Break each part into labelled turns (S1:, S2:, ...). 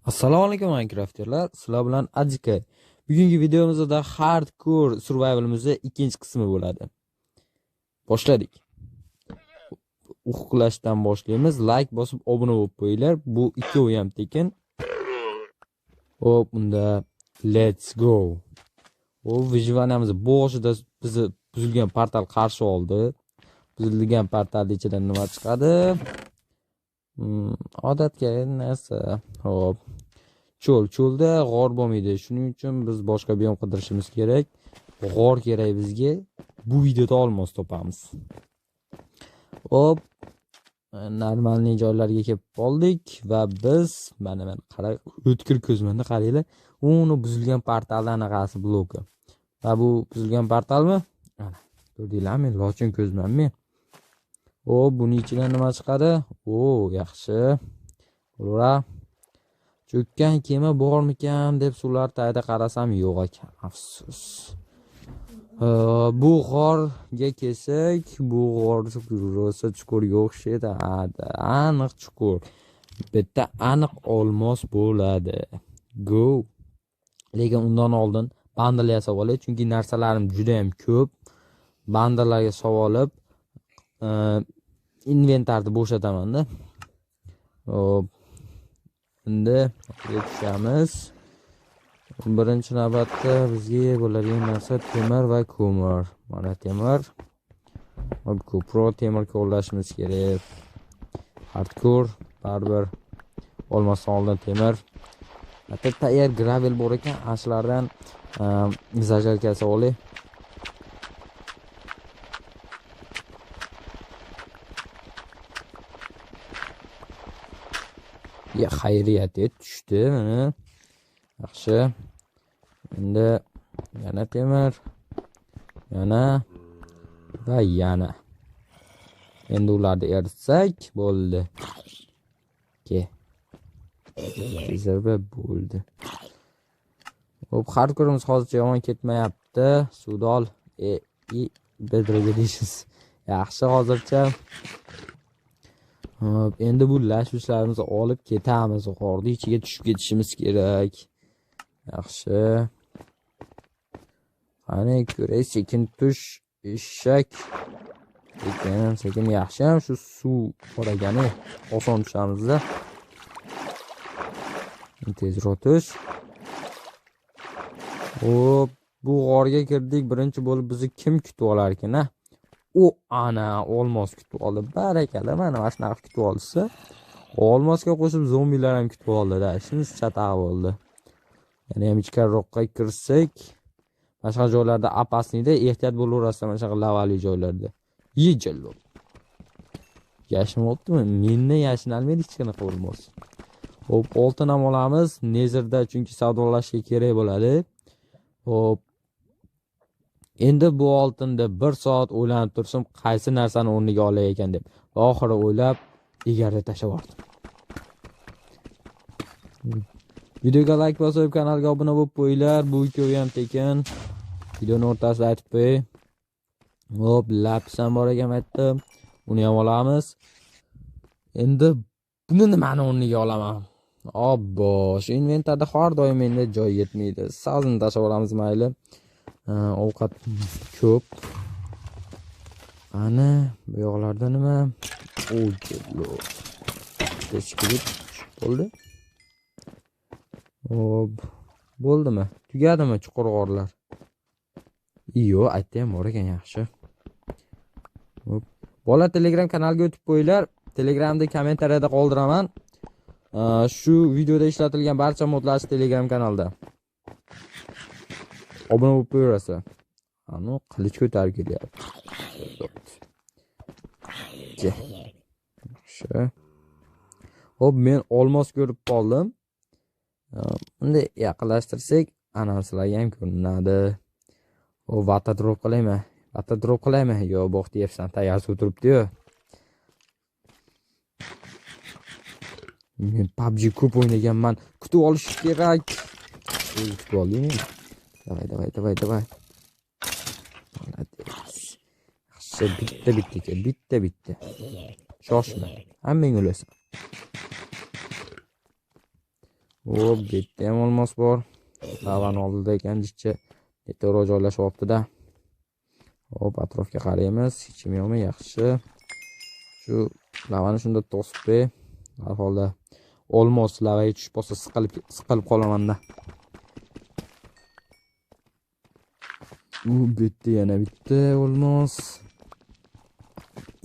S1: Assalomu alaykum Minecraft'chilar. Sizlar bilan Ajika. Bugungi videomizda hardcore survival'imizning ikkinchi qismi bo'ladi. Boshladik. Uxlashdan boshlaymiz. Like bosib obuna bo'lib qo'yinglar. Bu ikkovi ham tekin. Hop, unda let's go. O vijvanamiz boshida bizni buzilgan portal qarshi oldi. Buzilgan portalning ichidan nima chiqadi? Odatga narsa. Hop. Cho'lda g'or bo'lmaydi. Shuning uchun biz boshqa biyom qidirishimiz kerak. G'or kerak bizga. Bu videoda olmos topamiz. Hop. Normalniy joylarga kelib qoldik va biz mana qarang, o'tkir ko'zmanda qaranglar. Uni buzilgan portaldan anaqasi bloki. Va bu buzilgan portalmi? Ana, ko'rdinglarmi? Lochin ko'zmanmi? O, buning ichidan nima chiqadi? O, yaxshi. Ura. Cho'kkan kema bormikan deb suvlar tagida qarasam yo'q ekan. Afsus. Bu g'orga kelsak, bu g'or rosa chuqurga o'xshaydi. Aniq chuqur. Bitta aniq olmos bo'ladi. Go. Lekin undan oldin bandal yasab olay, chunki narsalarim juda ham ko'p. Bandallarga savolib inventarni bo'shataman-da. Hop. Endi tushamiz. Birinchi navbatda bizga bo'ladigan narsa temir va ko'mir. Mana temir. Hop, ko'proq temir qo'llashimiz kerak. Hardcore baribir olmasdan oldin temir. Hatto tayyor gravel bor ekan, ashlardan zajarkasi olay. Ya xayriyat tushdi mana. Yaxshi. Endi yana temir. Yana va yana. Endi ularni eritsak bo'ldi. Ke. Rezerva bo'ldi. Hop, hardcore'imiz hozircha yomon ketmayapti. Sudol bedroga deysiz. Yaxshi hozircha. Hop, endi bu lashvishlarimizni olib ketamiz. G'orni ichiga tushib ketishimiz kerak. Yaxshi. Qani ko'ray, sekin tush, eshak. Sekin yaxshi ham shu suv boragani oson tushamiz-da. Tezroq tush. Hop, bu g'orga kirdik. Birinchi bo'lib bizni kim kutib olar ekan, ha? O, ana olmos kutib oldi. Barakalla, mana shunaqa kutib olsa, olmosga qo'shib zombilar ham kutib oldi-da. Shunisi chataq bo'ldi. Yana ham ichkariroqqa kirsak, boshqa joylarda opasniyda ehtiyot bo'laverasizlar, mana shunaqa lavali joylarda. Yejallab. Yashamoqdimi? Mendan yashinalmaydi hech qanaqa olmos. Hop, oltin ham olamiz. Nezerda chunki savdolashga kerak bo'ladi. Hop. Endi bu oltinda 1 soat o'ylanib tursim, qaysi narsani o'rniga olay ekan deb. Oxiri o'ylab, egarda tashlab yubordim. Videoga like bosib, kanalga obuna bo'lib qo'yinglar. Bu ikkovi ham tekin. Videoning o'rtasida aytib qo'y. Hop, lapis ham bor ekan aytdim. Uni ham olamiz. Endi buni nimani o'rniga olaman? Obbo, shu inventarda har doim menda joy yetmaydi. Sazini tashlab olamiz mayli. Ovqat ko'p. Ana, bu yoqlarda nima? O'jlo. Teshkilib bo'ldi. Hop, bo'ldimi? Tugadimi chuqur g'orlar? Yo'q, aytdim bor ekan, yaxshi. Hop. Bola Telegram kanaliga o'tib qo'yinglar. Telegramda kommentariyada qoldiraman. Shu videoda ishlatilgan barcha modlar Telegram kanalda. Obuna bo'lib qo'yarsiz. Ano qilich ko'tarib kelyapti. Yaxshi. Hop, men olmos ko'rib qoldim. Bunday yaqinlashtirsak, anonsilarga ham ko'rinadi. O, vata drop qilaymi? Vata drop qilaymi? Yo, bo'q deyapsan, tayyorsi o'tiribdi-yu. Men PUBG ko'p o'ynaganman. Kutib olish kerak. Kutib oling. Davay. Yaxshi, bitta. Shoshma. Hammang o'lasan. Hop, bu yerda ham olmos bor. Tavan oldida ekan-chi. To'g'ri joylashibdi-da. Hop, atrofga qaraymiz. Hech kim yo'qmi? Yaxshi. Shu lavani shunda to'sib qo'y. Har holda olmos lavaga tushib qolsa siqilib qolaman-da. Bu yerda yana bitta olmos.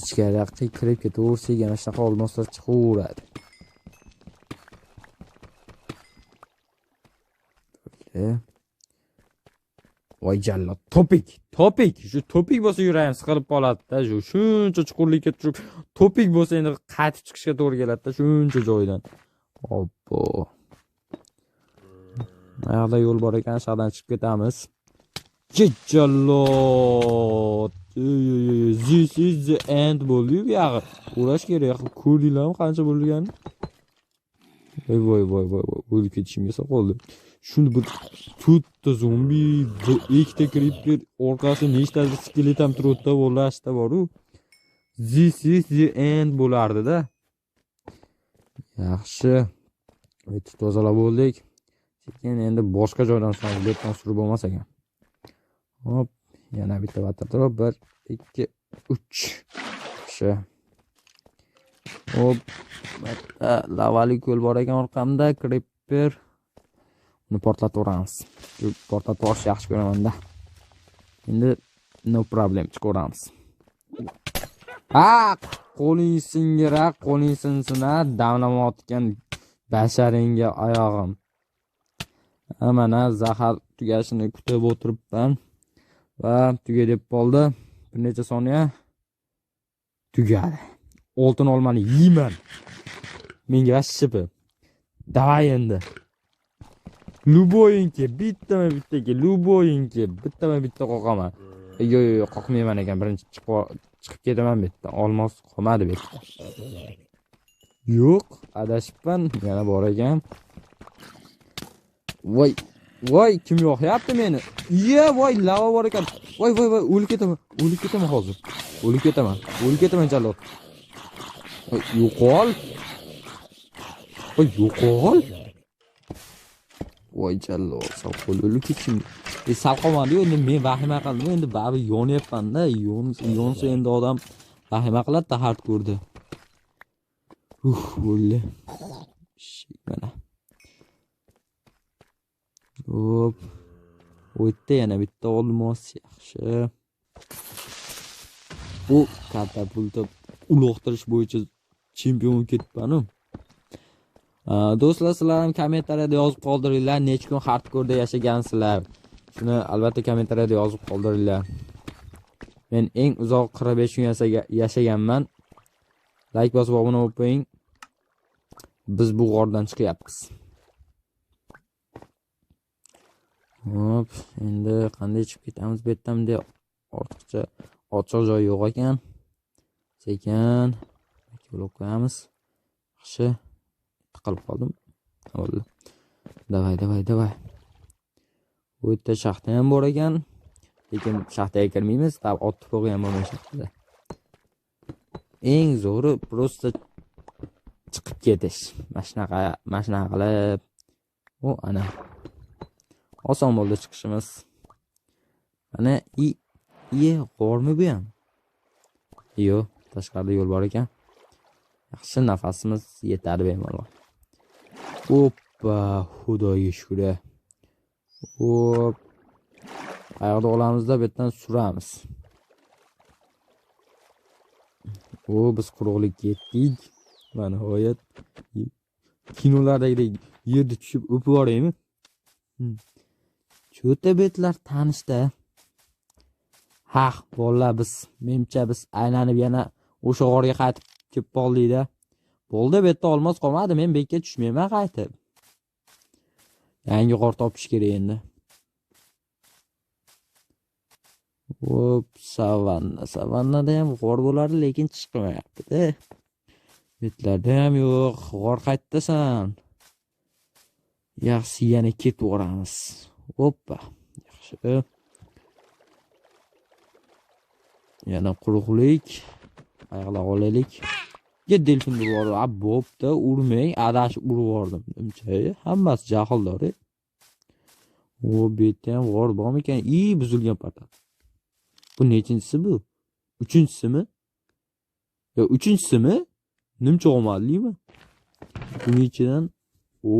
S1: Ichkariga kirib ketaversak, yana shunaqa olmoslar chiqaveradi. Voy jallod, topik. Shu topik bo'lsa yuragim siqilib qoladi-da. Shuncha chuqurlikka tushib, topik bo'lsa endi qaytib chiqishga to'g'ri keladi-da, shuncha joydan. Hoppo. Ayaqda yo'l bor ekan, shaqdan chiqib ketamiz. Jallod. This is the end bo'ldi bu yog'i. Urash kerak. Ko'rdinglarmi qancha bo'lgan? Voy. O'lib ketishimga qoldi. Shuni bir to'rtta zombi, ikkita creeper, orqasi nechta skelet ham turibdi, bo'lashda bor-u. This is the end bo'lardi-da. Yaxshi. O'tib tozalab bo'ldik. Sekin endi boshqa joydan betdan surib bo'lmas ekan. Hop, yana bitta batter turib, 1, 2, 3. Yaxshi. Hop, lavali ko'l bor ekan orqamda, creeper. Uni portlataveramiz. Portlatish yaxshi ko'raman-da. Endi no problem chiqaramiz. Qo'ling sinsin-a, damlamayotgan basharingga oyog'im. Mana zahar tugashini kutib o'tiribman va tugay deb qoldi. Bir necha soniya tugadi. Oltin olmani yeyman. Menga vashshipi. Davay endi. Luboyinki, bittaga, luboyinki, bitta qoqaman. Yo'q, qoqmayman ekan. Birinchi chiqib ketaman bitta. Olmos qolmadi bitta. Yo'q, adashibman. Yana bor ekan. Voy, kim yo'qyapti meni? Voy, lava bor ekan. Voy, o'lib ketaman hozir. O'lib ketaman jallod. Yo'qol. Voy jallod, saqol o'lib ketishim. Salqomadi endi men vahima qildim. Endi babi yonyapman-da. Yonsa endi odam vahima qiladi-da hardkorda. O'ldi. Mana. Hop. O'tda yana bitta olmos, yaxshi. Bu katapulta uloqtirish bo'yicha chempion bo'lib ketibman-ku. Do'stlar, sizlar ham kommentariyada yozib qoldiringlar, necha kun hardkorda yashagansizlar. Shuni albatta kommentariyada yozib qoldiringlar. Men eng uzoq 45 kun yashaganman. Like bosib obuna bo'lib qo'ying. Biz bu g'ordan chiqyapmiz. Hop, endi qanday chiqib ketamiz bu yerdan de ortiqcha ochiq joy yo'q ekan. Sekin yo'l qo'yamiz. Yaxshi. Tiqilib qoldim. Bo'ldi. Davay. Bu yerda shaxta ham bor ekan. Lekin shaxtaga kirmaymiz, tab ot tuprog'i ham bor shaxtada. Eng zo'ri prosta chiqib ketish. Mashina qilib. Ana. Oson bo'ldi chiqishimiz. Ana g'ormi bu ham? Yo'q, tashqarida yo'l bor ekan. Yaxshi, nafasimiz yetadi bemalol. Hoppa, xudoga shukr. Hop. Oyoqda olamizda bu yerdan suramiz. Biz quruqlikka yetdik. Mana nihoyat kinolardagidek yerda tushib o'pib yuboraymi? Cho'ta betlar tanishda. Bolalar menimcha biz aylanib yana o'sha g'orga qaytib kelib qoldik-da. Bo'ldi, bu yerda olmos qolmadi, men bekka tushmayman qaytib. Yangi g'or topish kerak endi. Hop, savannada ham g'or bo'lardi, lekin chiqmayapti-da. Betlarda ham yo'q, g'or qayerdasan? Yaxshi, yana ketib o'ramiz. Hoppa, yaxshi. Yana quruqlik, oyoqlar olaylik. Ya delfin urib yubordi. A bo'pti, urmang, adashib urib yubordim. Nimcha, hammasi jahldor. O bu yerda ham g'or bormi ekan? Buzilgan patat. Bu nechinchisi bu? Uchinchisimi? Yo, uchinchisimi? Nimcha omadlimi? Buning ichidan o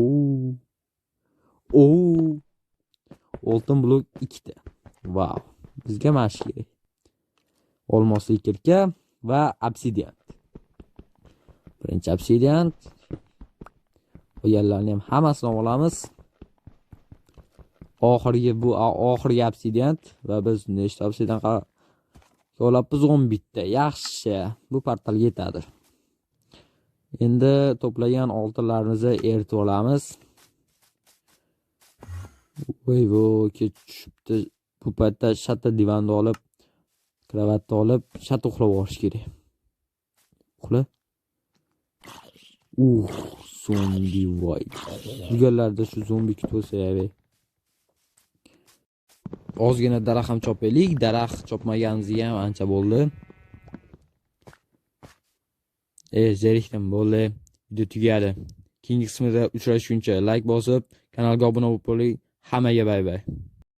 S1: oltin blok 2 ta. Wow. Bizga mash kerak. Olmosli kirka va obsidian. Birinchi obsidian. Qolganlarni ham hammasini olamiz. Oxirgi obsidian va biz nechta obsidian olamiz? 11 ta. Yaxshi. Bu portalga yetadi. Endi to'plagan oltinlarimizni eritib olamiz. Voy, ketishibdi. Bu paytda shatta divanni olib, kravatni olib, shatta uxlab olish kerak. Uxla. Zombi voy. Bugunlarda shu zombi kutsa ey. Ozgina daraxt ham chopaylik. Daraxt chopmaganimizga ham ancha bo'ldi. Zerikdim bo'ldi. Video tugadi. Keyingi qismida uchrashguncha like bosib, kanalga obuna bo'lib qo'ying. Hammaga bay bay.